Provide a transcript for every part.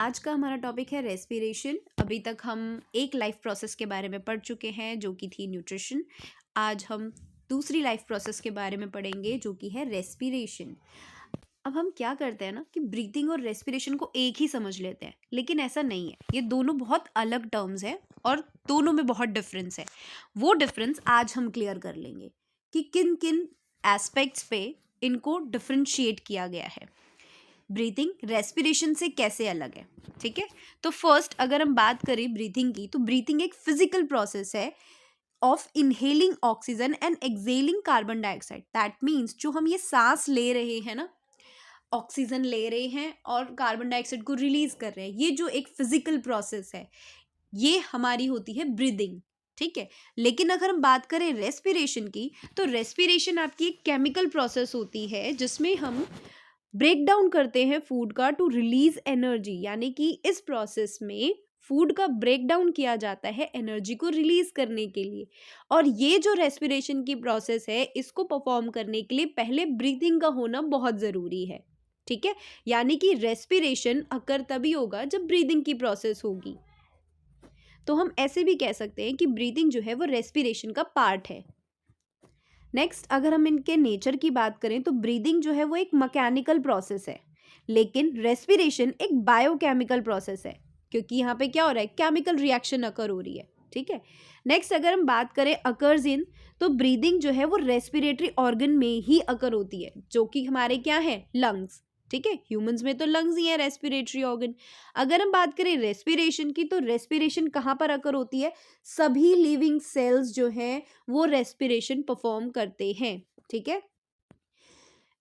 आज का हमारा टॉपिक है रेस्पिरेशन। अभी तक हम एक लाइफ प्रोसेस के बारे में पढ़ चुके हैं जो कि थी न्यूट्रिशन। आज हम दूसरी लाइफ प्रोसेस के बारे में पढ़ेंगे जो कि है रेस्पिरेशन। अब हम क्या करते हैं ना कि ब्रीथिंग और रेस्पिरेशन को एक ही समझ लेते हैं, लेकिन ऐसा नहीं है। ये दोनों बहुत अलग टर्म्स हैं और दोनों में बहुत डिफरेंस है। वो डिफरेंस आज हम क्लियर कर लेंगे कि किन किन एस्पेक्ट्स पे इनको डिफरेंशिएट किया गया है। ब्रीथिंग रेस्पिरेशन से कैसे अलग है, ठीक है। तो फर्स्ट अगर हम बात करें ब्रीथिंग की, तो ब्रीथिंग एक फिजिकल प्रोसेस है of inhaling oxygen and excelling carbon dioxide. That means जो हम ये सांस ले रहे हैं ना, ऑक्सीजन ले रहे हैं और कार्बन डाइऑक्साइड को रिलीज कर रहे हैं, ये जो एक फिजिकल प्रोसेस है ये हमारी होती है ब्रीदिंग, ठीक है। लेकिन अगर हम बात करें रेस्पिरेशन की, तो रेस्पिरेशन आपकी एक केमिकल प्रोसेस होती है जिसमें हम ब्रेक डाउन करते हैं फूड का टू रिलीज एनर्जी। यानी कि इस प्रोसेस में फूड का ब्रेक डाउन किया जाता है एनर्जी को रिलीज करने के लिए। और ये जो रेस्पिरेशन की प्रोसेस है, इसको परफॉर्म करने के लिए पहले ब्रीथिंग का होना बहुत ज़रूरी है, ठीक है। यानी कि रेस्पिरेशन अकर तभी होगा जब ब्रीदिंग की प्रोसेस होगी। तो हम ऐसे भी कह सकते हैं कि ब्रीदिंग जो है वो रेस्पिरेशन का पार्ट है। नेक्स्ट अगर हम इनके नेचर की बात करें, तो ब्रीदिंग जो है वो एक मैकेनिकल प्रोसेस है, लेकिन रेस्पिरेशन एक बायोकेमिकल प्रोसेस है, क्योंकि यहाँ पे क्या हो रहा है, केमिकल रिएक्शन अकर हो रही है, ठीक है। नेक्स्ट अगर हम बात करें अकर्स इन, तो ब्रीदिंग जो है वो रेस्पिरेटरी ऑर्गन में ही अकर होती है, जो कि हमारे क्या है, लंग्स, ठीक है। ह्यूमंस में तो लंग्स ही है रेस्पिरेटरी ऑर्गन। अगर हम बात करें रेस्पिरेशन की, तो रेस्पिरेशन कहाँ पर अकर होती है, सभी लिविंग सेल्स जो हैं वो रेस्पिरेशन परफॉर्म करते हैं, ठीक है।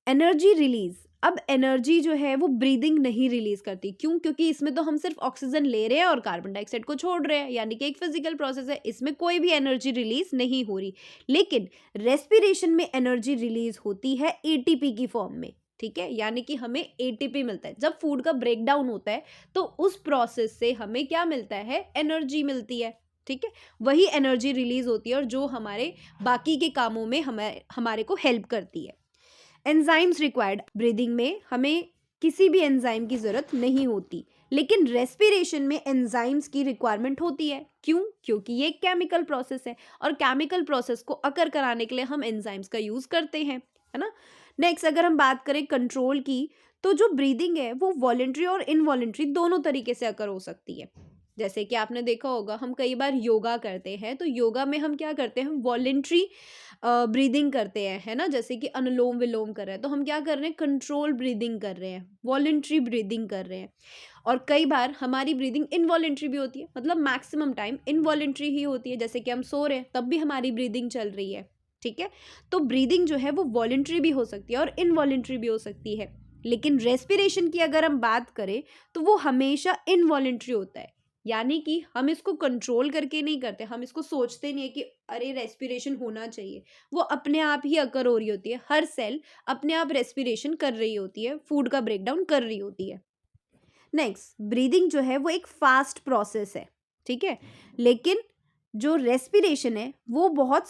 एनर्जी रिलीज, अब एनर्जी जो है वो ब्रीदिंग नहीं रिलीज करती। क्यों? क्योंकि इसमें तो हम सिर्फ ऑक्सीजन ले रहे हैं और कार्बन डाइऑक्साइड को छोड़ रहे हैं, यानी कि एक फिजिकल प्रोसेस है, इसमें कोई भी एनर्जी रिलीज नहीं हो रही। लेकिन रेस्पिरेशन में एनर्जी रिलीज होती है एटीपी की फॉर्म में, ठीक है। यानी कि हमें एटीपी मिलता है जब फूड का ब्रेक डाउन होता है, तो उस प्रोसेस से हमें क्या मिलता है, एनर्जी मिलती है, ठीक है। वही एनर्जी रिलीज होती है और जो हमारे बाकी के कामों में हमारे को हेल्प करती है। एंजाइम्स रिक्वायर्ड, ब्रीदिंग में हमें किसी भी एंजाइम की ज़रूरत नहीं होती, लेकिन रेस्पिरेशन में एंजाइम्स की रिक्वायरमेंट होती है। क्यों? क्योंकि ये एक केमिकल प्रोसेस है और केमिकल प्रोसेस को अकर कराने के लिए हम एंजाइम्स का यूज़ करते हैं, है ना। नेक्स्ट अगर हम बात करें कंट्रोल की, तो जो ब्रीदिंग है वो वॉलेंट्री और इनवॉलेंट्री दोनों तरीके से अकर हो सकती है। जैसे कि आपने देखा होगा, हम कई बार योगा करते हैं, तो योगा में हम क्या करते हैं, वॉलेंट्री ब्रीदिंग करते हैं, है ना। जैसे कि अनुलोम विलोम कर रहे हैं, तो हम क्या कर रहे हैं, कंट्रोल ब्रीदिंग कर रहे हैं, वॉलेंट्री ब्रीदिंग कर रहे हैं। और कई बार हमारी ब्रीदिंग इनवॉलेंट्री भी होती है, मतलब मैक्सिमम टाइम इनवॉलेंट्री ही होती है। जैसे कि हम सो रहे हैं तब भी हमारी ब्रीदिंग चल रही है, ठीक है। तो ब्रीदिंग जो है वो वॉलेंट्री भी हो सकती है और इनवॉलेंट्री भी हो सकती है। लेकिन रेस्पिरेशन की अगर हम बात करें, तो वो हमेशा इनवॉलेंट्री होता है। यानी कि हम इसको कंट्रोल करके नहीं करते, हम इसको सोचते नहीं है कि अरे रेस्पिरेशन होना चाहिए। वो अपने आप ही अकर हो रही होती है, हर सेल अपने आप रेस्पिरेशन कर रही होती है, फूड का ब्रेकडाउन कर रही होती है। नेक्स्ट, ब्रीदिंग जो है वो एक फास्ट प्रोसेस है, ठीक है। लेकिन जो रेस्पिरेशन है वो बहुत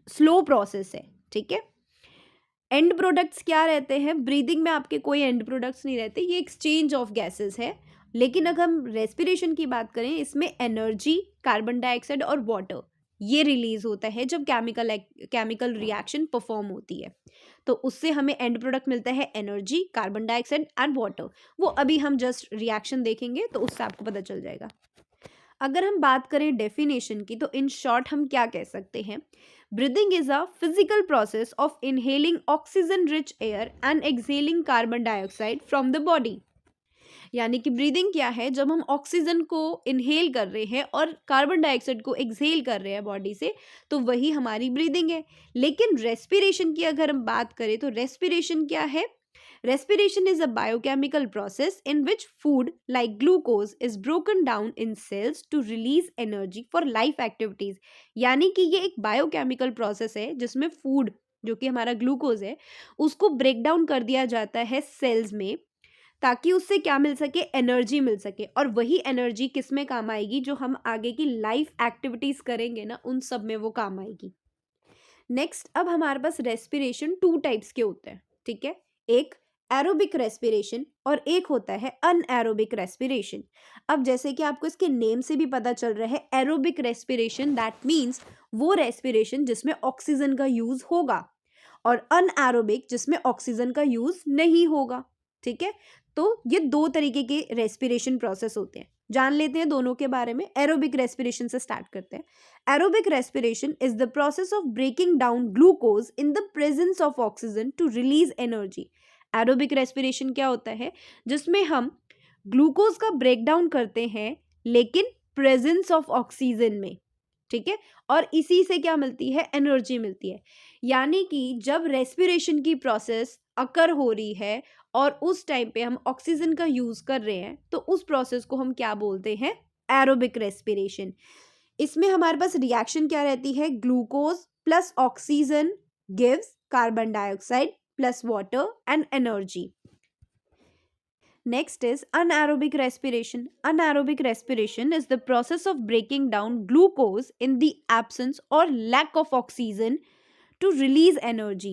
स्लो प्रोसेस है, ठीक है। एंड प्रोडक्ट्स क्या रहते हैं, ब्रीदिंग में आपके कोई एंड प्रोडक्ट्स नहीं रहते, ये एक्सचेंज ऑफ गैसेस है। लेकिन अगर हम रेस्पिरेशन की बात करें, इसमें एनर्जी, कार्बन डाइऑक्साइड और वाटर ये रिलीज होता है जब केमिकल रिएक्शन परफॉर्म होती है। तो उससे हमें एंड प्रोडक्ट मिलता है energy, carbon dioxide and water. वो अभी हम जस्ट रिएक्शन देखेंगे तो उससे आपको पता चल जाएगा। अगर हम बात करें डेफिनेशन की, तो इन शॉर्ट हम क्या कह सकते हैं, breathing is a physical process of inhaling oxygen rich air and excelling carbon dioxide from the body. यानी कि ब्रीदिंग क्या है, जब हम ऑक्सीजन को इनहेल कर रहे हैं और कार्बन डाइऑक्साइड को एक्सहेल कर रहे हैं बॉडी से, तो वही हमारी ब्रीदिंग है। लेकिन रेस्पिरेशन की अगर हम बात करें, तो रेस्पिरेशन क्या है, respiration is a biochemical process in which food like glucose is broken down in cells to release energy for life activities। यानी कि ये एक बायोकेमिकल प्रोसेस है जिसमें फूड जो कि हमारा ग्लूकोज है उसको ब्रेक डाउन कर दिया जाता है सेल्स में, ताकि उससे क्या मिल सके, एनर्जी मिल सके। और वही एनर्जी किस में काम आएगी, जो हम आगे की लाइफ एक्टिविटीज करेंगे ना, उन सब में वो काम आएगी। नेक्स्ट, अब हमारे पास रेस्पिरेशन टू टाइप्स के होते हैं, ठीक है। एक एरोबिक रेस्पिरेशन और एक होता है अनएरोबिक रेस्पिरेशन। अब जैसे कि आपको इसके नेम से भी पता चल रहा है, एरोबिक रेस्पिरेशन दैट मीन्स वो रेस्पिरेशन जिसमें ऑक्सीजन का यूज होगा, और अनएरोबिक जिसमें ऑक्सीजन का यूज नहीं होगा। ठीक है, तो ये दो तरीके के रेस्पिरेशन प्रोसेस होते हैं, जान लेते हैं दोनों के बारे में। एरोबिक रेस्पिरेशन से स्टार्ट करते हैं। Aerobic respiration is the process of breaking down glucose in the presence of oxygen to release energy. Aerobic respiration क्या होता है? जिसमें हम ग्लूकोज का ब्रेक डाउन करते हैं लेकिन प्रेजेंस ऑफ ऑक्सीजन में। ठीक है, और इसी से क्या मिलती है? एनर्जी मिलती है। यानी कि जब रेस्पिरेशन की प्रोसेस अकर हो रही है और उस टाइम पे हम ऑक्सीजन का यूज कर रहे हैं, तो उस प्रोसेस को हम क्या बोलते हैं? Aerobic respiration. इसमें हमारे पास रिएक्शन क्या रहती है? Glucose plus oxygen gives carbon dioxide plus water and energy. Next is anaerobic respiration. Anaerobic respiration is the process of breaking down glucose in the absence or lack of oxygen to release energy.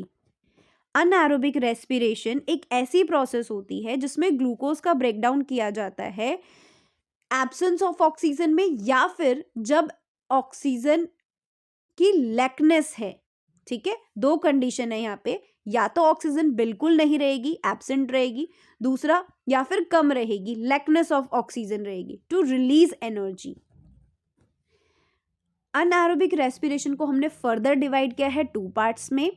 Anaerobic respiration एक ऐसी process होती है जिसमें glucose का breakdown किया जाता है absence of oxygen में, या फिर जब ऑक्सीजन की लैकनेस है। ठीक है, दो कंडीशन है यहाँ पे, या तो ऑक्सीजन बिल्कुल नहीं रहेगी, एब्सेंट रहेगी, दूसरा या फिर कम रहेगी, लैकनेस ऑफ ऑक्सीजन रहेगी, to release energy. Anaerobic respiration को हमने फर्दर डिवाइड किया है टू पार्ट्स में।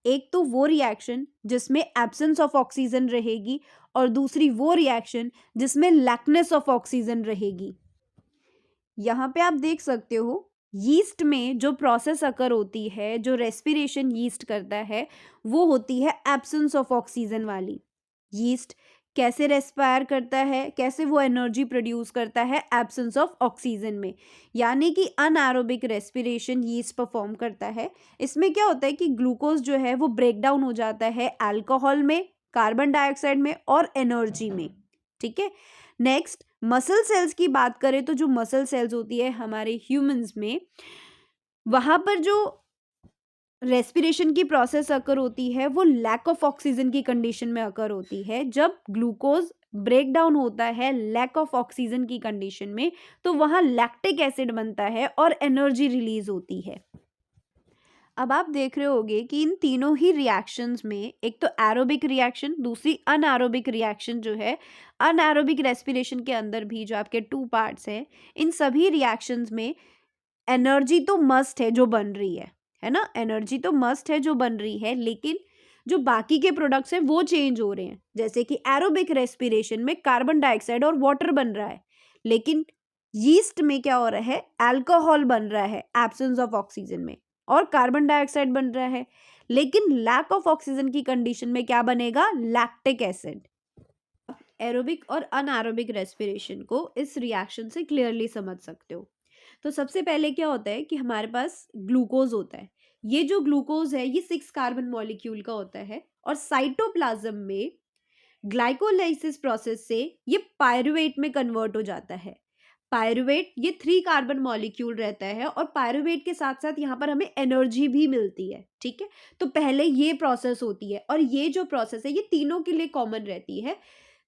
एक तो वो रिएक्शन जिसमें एब्सेंस ऑफ ऑक्सीजन रहेगी, और दूसरी वो रिएक्शन जिसमें लैकनेस ऑफ ऑक्सीजन रहेगी। यहाँ पे आप देख सकते हो, यीस्ट में जो प्रोसेस अकर होती है, जो रेस्पिरेशन यीस्ट करता है, वो होती है एब्सेंस ऑफ ऑक्सीजन वाली। यीस्ट कैसे रेस्पायर करता है, कैसे वो एनर्जी प्रोड्यूस करता है? एब्सेंस ऑफ ऑक्सीजन में। यानी कि अनएरोबिक रेस्पिरेशन यीस्ट परफॉर्म करता है। इसमें क्या होता है कि ग्लूकोज जो है वो ब्रेक डाउन हो जाता है अल्कोहल में, कार्बन डाइऑक्साइड में और एनर्जी में। ठीक है, नेक्स्ट मसल सेल्स की बात करें तो जो मसल सेल्स होती है हमारे ह्यूमंस में, वहां पर जो रेस्पिरेशन की प्रोसेस अकर होती है वो लैक ऑफ ऑक्सीजन की कंडीशन में अकर होती है। जब ग्लूकोज ब्रेक डाउन होता है लैक ऑफ ऑक्सीजन की कंडीशन में, तो वहां लैक्टिक एसिड बनता है और एनर्जी रिलीज होती है। अब आप देख रहे होंगे कि इन तीनों ही रिएक्शंस में, एक तो एरोबिक रिएक्शन, दूसरी अनएरोबिक रिएक्शन जो है, अनएरोबिक रेस्पिरेशन के अंदर भी जो आपके टू पार्ट्स हैं, इन सभी रिएक्शंस में एनर्जी तो मस्ट है जो बन रही है ना? एनर्जी तो मस्ट है जो बन रही है, लेकिन जो बाकी के प्रोडक्ट्स हैं वो चेंज हो रहे हैं। जैसे कि एरोबिक रेस्पिरेशन में कार्बन डाइऑक्साइड और वाटर बन रहा है, लेकिन यीस्ट में क्या हो रहा है? अल्कोहल बन रहा है एब्सेंस ऑफ ऑक्सीजन में, और कार्बन डाइऑक्साइड बन रहा है, लेकिन लैक ऑफ ऑक्सीजन की कंडीशन में क्या बनेगा? Lactic acid. एरोबिक और अनएरोबिक रेस्पिरेशन को इस रिएक्शन से क्लियरली समझ सकते हो। तो सबसे पहले क्या होता है कि हमारे पास ग्लूकोज होता है। ये जो ग्लूकोज है ये 6 कार्बन मॉलिक्यूल का होता है, और साइटोप्लाज्म में ग्लाइकोलाइसिस प्रोसेस से ये पायरुवेट में कन्वर्ट हो जाता है। पायरुवेट ये 3 कार्बन मॉलिक्यूल रहता है, और पायरुवेट के साथ साथ यहाँ पर हमें एनर्जी भी मिलती है। ठीक है, तो पहले ये प्रोसेस होती है, और ये जो प्रोसेस है ये तीनों के लिए कॉमन रहती है।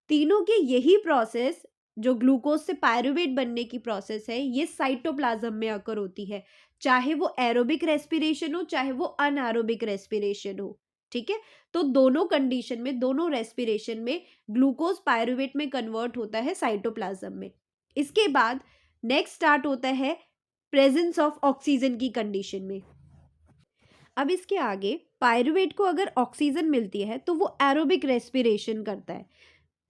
तीनों की यही प्रोसेस, जो ग्लूकोज से पायरुवेट बनने की प्रोसेस है, ये साइटोप्लाज्म में अकर होती है, चाहे वो एरोबिक रेस्पिरेशन हो चाहे वो अनएरोबिक रेस्पिरेशन हो। ठीक है, तो दोनों कंडीशन में, दोनों रेस्पिरेशन में ग्लूकोज पायरुवेट में कन्वर्ट होता है साइटोप्लाज्म में। इसके बाद नेक्स्ट स्टार्ट होता है प्रेजेंस ऑफ ऑक्सीजन की कंडीशन में। अब इसके आगे पायरुवेट को अगर ऑक्सीजन मिलती है तो वो एरोबिक रेस्पिरेशन करता है।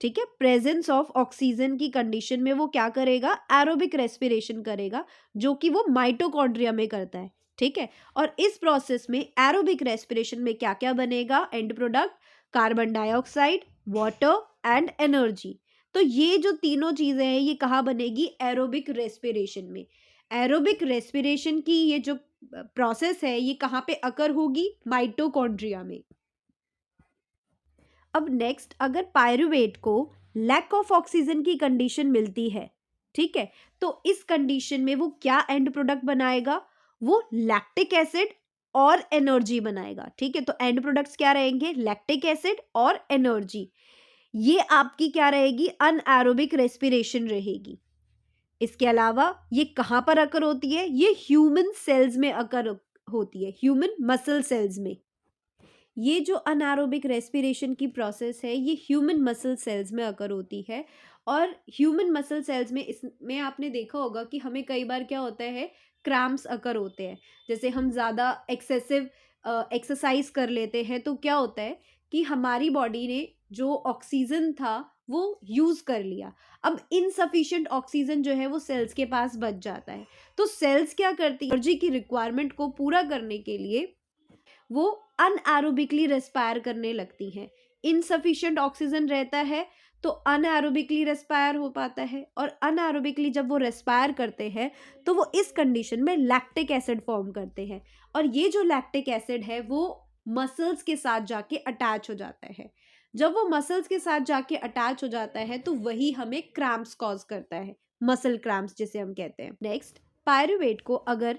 ठीक है, प्रेजेंस ऑफ ऑक्सीजन की कंडीशन में वो क्या करेगा? एरोबिक रेस्पिरेशन करेगा, जो कि वो माइटोकॉन्ड्रिया में करता है। ठीक है, और इस प्रोसेस में एरोबिक रेस्पिरेशन में क्या क्या बनेगा? And product carbon dioxide, water and energy. तो ये जो तीनों चीजें हैं ये कहाँ बनेगी? एरोबिक रेस्पिरेशन में। एरोबिक रेस्पिरेशन की ये जो प्रोसेस है ये कहाँ पे अकर होगी? माइटोकॉन्ड्रिया में। अब नेक्स्ट, अगर पायरुवेट को लैक ऑफ ऑक्सीजन की कंडीशन मिलती है, ठीक है, तो इस कंडीशन में वो क्या एंड प्रोडक्ट बनाएगा? वो लैक्टिक एसिड और एनर्जी बनाएगा, ठीक है। तो एंड प्रोडक्ट्स क्या रहेंगे, लैक्टिक एसिड और एनर्जी। ये आपकी क्या रहेगी, अनएरोबिक रेस्पिरेशन रहेगी। इसके अलावा ये कहाँ पर अकर होती है, ये ह्यूमन सेल्स में अकर होती है, ह्यूमन मसल सेल्स में। ये जो अनारोबिक रेस्पिरेशन की प्रोसेस है ये ह्यूमन मसल सेल्स में अकर होती है। और ह्यूमन मसल सेल्स में, इसमें आपने देखा होगा कि हमें कई बार क्या होता है, क्रैम्प्स अकर होते हैं। जैसे हम ज़्यादा एक्सेसिव एक्सरसाइज कर लेते हैं तो क्या होता है कि हमारी बॉडी ने जो ऑक्सीजन था वो यूज़ कर लिया। अब इनसफिशिएंट ऑक्सीजन जो है वो सेल्स के पास बच जाता है। तो सेल्स क्या करती है, एनर्जी की रिक्वायरमेंट को पूरा करने के लिए वो अनएरोबिकली रेस्पायर करने लगती हैं। इनसफिशिएंट ऑक्सीजन रहता है तो अनएरोबिकली रेस्पायर हो पाता है, और अनएरोबिकली जब वो रेस्पायर करते हैं तो वो इस कंडीशन में लैक्टिक एसिड फॉर्म करते हैं। और ये जो लैक्टिक एसिड है वो मसल्स के साथ जाके अटैच हो जाता है। जब वो मसल्स के साथ जाके अटैच हो जाता है तो वही हमें क्रैम्प्स कॉज करता है, मसल क्रैम्प्स जिसे हम कहते हैं। नेक्स्ट, पायरुवेट को अगर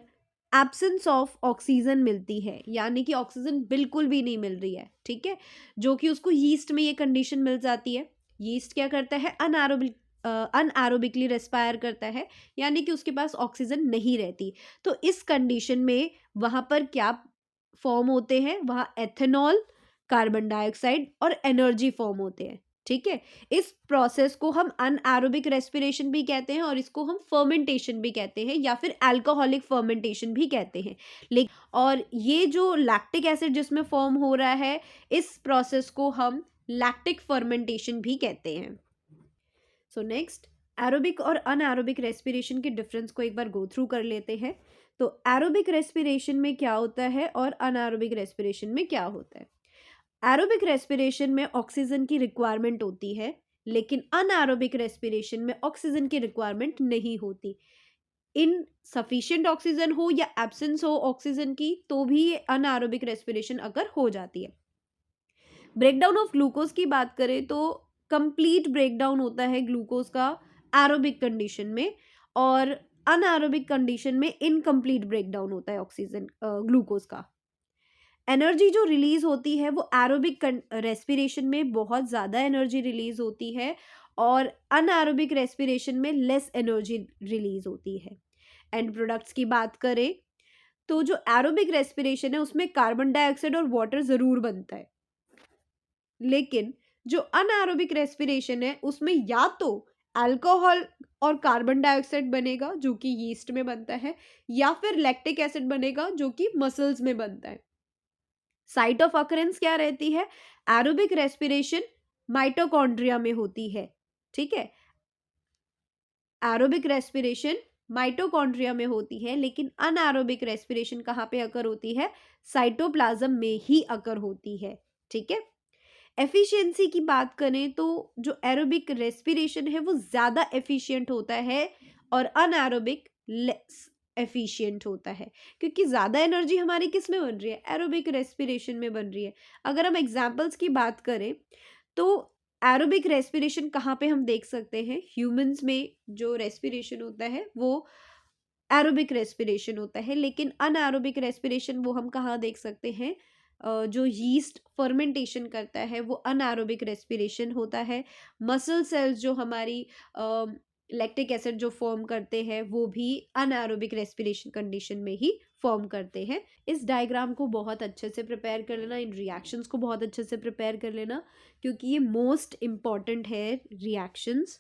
एब्सेंस ऑफ ऑक्सीजन मिलती है, यानी कि ऑक्सीजन बिल्कुल भी नहीं मिल रही है, ठीक है, जो कि उसको यीस्ट में ये कंडीशन मिल जाती है। यीस्ट क्या करता है, अनएरोबिकली रेस्पायर करता है, यानी कि उसके पास ऑक्सीजन नहीं रहती। तो इस कंडीशन में वहां पर क्या फॉर्म होते हैं, वहां एथेनॉल, कार्बन डाइऑक्साइड और एनर्जी फॉर्म होते हैं, ठीक है। इस प्रोसेस को हम अनएरोबिक रेस्पिरेशन भी कहते हैं और इसको हम फर्मेंटेशन भी कहते हैं या फिर अल्कोहलिक फर्मेंटेशन भी कहते हैं। लेकिन और ये जो लैक्टिक एसिड जिसमें फॉर्म हो रहा है, इस प्रोसेस को हम लैक्टिक फर्मेंटेशन भी कहते हैं। सो नेक्स्ट, एरोबिक और अनएरोबिक रेस्पिरेशन के डिफरेंस को एक बार गो थ्रू कर लेते हैं। तो एरोबिक रेस्पिरेशन में क्या होता है और अनएरोबिक रेस्पिरेशन में क्या होता है। एरोबिक रेस्पिरेशन में ऑक्सीजन की रिक्वायरमेंट होती है, लेकिन अनएरोबिक रेस्पिरेशन में ऑक्सीजन की रिक्वायरमेंट नहीं होती। इन सफिशिएंट ऑक्सीजन हो या एब्सेंस हो ऑक्सीजन की तो भी ये अनएरोबिक रेस्पिरेशन अगर हो जाती है। ब्रेकडाउन ऑफ ग्लूकोज की बात करें तो कंप्लीट ब्रेकडाउन होता है ग्लूकोज का एरोबिक कंडीशन में, और अनएरोबिक कंडीशन में इनकम्प्लीट ब्रेकडाउन होता है ऑक्सीजन ग्लूकोज का। एनर्जी जो रिलीज होती है वो एरोबिक रेस्पिरेशन में बहुत ज़्यादा एनर्जी रिलीज होती है, और अनएरोबिक रेस्पिरेशन में लेस एनर्जी रिलीज होती है। एंड प्रोडक्ट्स की बात करें तो जो एरोबिक रेस्पिरेशन है उसमें कार्बन डाइऑक्साइड और वाटर ज़रूर बनता है, लेकिन जो अनएरोबिक रेस्पिरेशन है उसमें या तो अल्कोहल और कार्बन डाइऑक्साइड बनेगा जो कि यीस्ट में बनता है, या फिर लैक्टिक एसिड बनेगा जो कि मसल्स में बनता है। साइट ऑफ अकरेंस क्या रहती है, एरोबिक रेस्पिरेशन माइटोकॉन्ड्रिया में होती है, ठीक है। एरोबिक रेस्पिरेशन माइटोकॉन्ड्रिया में होती है, लेकिन अनएरोबिक रेस्पिरेशन कहाँ पे अकर होती है, साइटोप्लाज्म में ही अकर होती है, ठीक है। एफिशिएंसी की बात करें तो जो एरोबिक रेस्पिरेशन है वो ज़्यादा एफिशिएंट होता है और अनएरोबिक लेस एफिशिएंट होता है, क्योंकि ज़्यादा एनर्जी हमारी किस में बन रही है, एरोबिक रेस्पिरेशन में बन रही है। अगर हम एग्जांपल्स की बात करें तो एरोबिक रेस्पिरेशन कहाँ पे हम देख सकते हैं, ह्यूमंस में जो रेस्पिरेशन होता है वो एरोबिक रेस्पिरेशन होता है, लेकिन अनएरोबिक रेस्पिरेशन वो हम कहाँ देख सकते हैं, जो यीस्ट फर्मेंटेशन करता है वो अनएरोबिक रेस्पिरेशन होता है। मसल सेल्स जो हमारी लैक्टिक एसिड जो फॉर्म करते हैं वो भी अनएरोबिक रेस्पिरेशन कंडीशन में ही फॉर्म करते हैं। इस डायग्राम को बहुत अच्छे से प्रिपेयर कर लेना, इन रिएक्शंस को बहुत अच्छे से प्रिपेयर कर लेना, क्योंकि ये मोस्ट इम्पॉर्टेंट है रिएक्शंस।